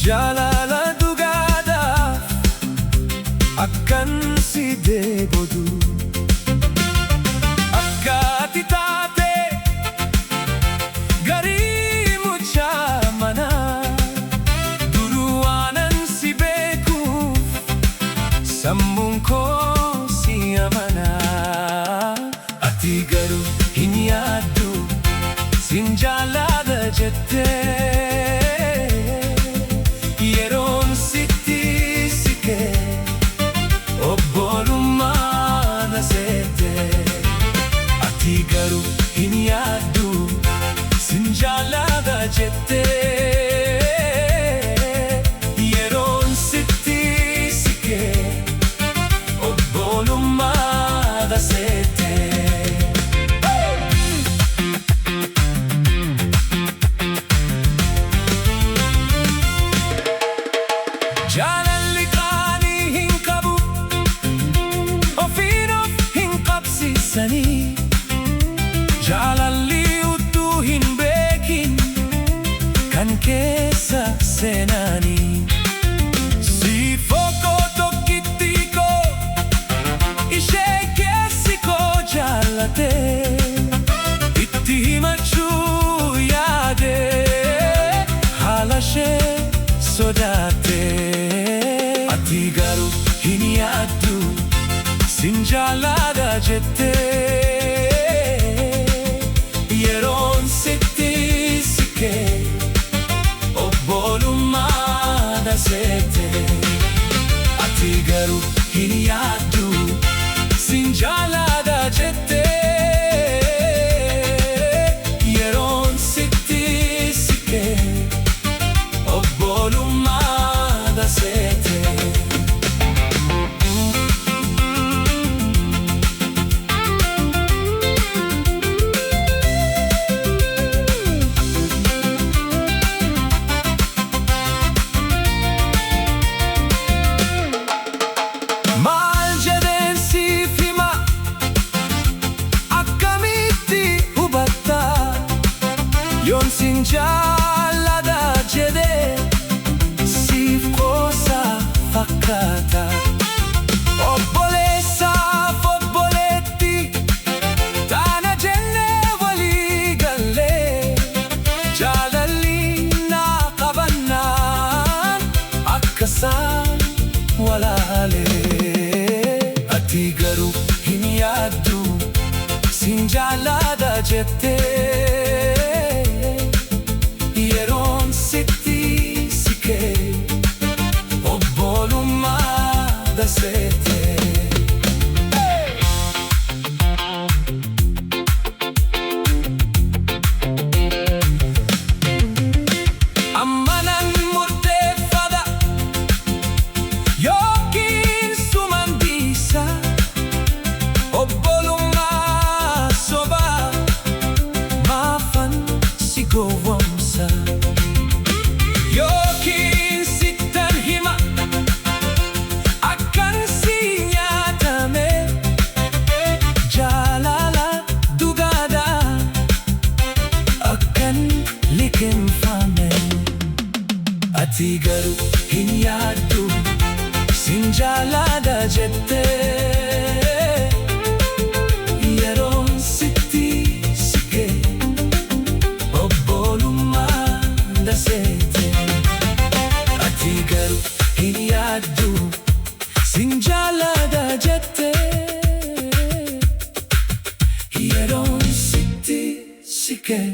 Jaalala akkan si deebodu akka ati taate garii muchaa manaa duruwaanan si beekuuf sammuun koo si amanaa ati garuu hin yaaddu sin jaalladha jettee hin yaaddu sin jaalladha jettee yeroon sitti siqee obbolummaadha seettee. Jaalalli qaanii hin qabu ofiin of hin qabsiisanii jaalalli utuu hin beekin kan keessa seenanii siif okkoo tokkitti koo ishee keessi koo jaallate itti himachuu yaade haala ishee sodaate ati garuu hin yaaddu sin jaalladha jettee yeroon sitti siqee obbolummaadha seettee ati garuu hin yaaddu sin jaalladha jettee yeroon sitti siqee obbolummaadha seettee. Yoon sin jaalladha jedhee siif qoosa fakkaata obboleessaaf obboleetti taana jennee walii gallee jaalalli naa qabannaan akkasaan walaalee ati garuu hin yaaddu sin jaalladha jettee yeroon sitti siqee obbolummaadha seettee. Amma nan murteeffadha yookiin suman dhiisa obbolummaa sobaa maafan si gowwoomsa yookiin sittan hima akkan si nyaatame jaalala dhugaadha akkan liqimfame ati garuu hin yaaddu sin jaalladha jettee yeroon sitti siqee obbolummaadha seettee ati garuu hin yaaddu sin jaalladha jettee yeroon sitti siqee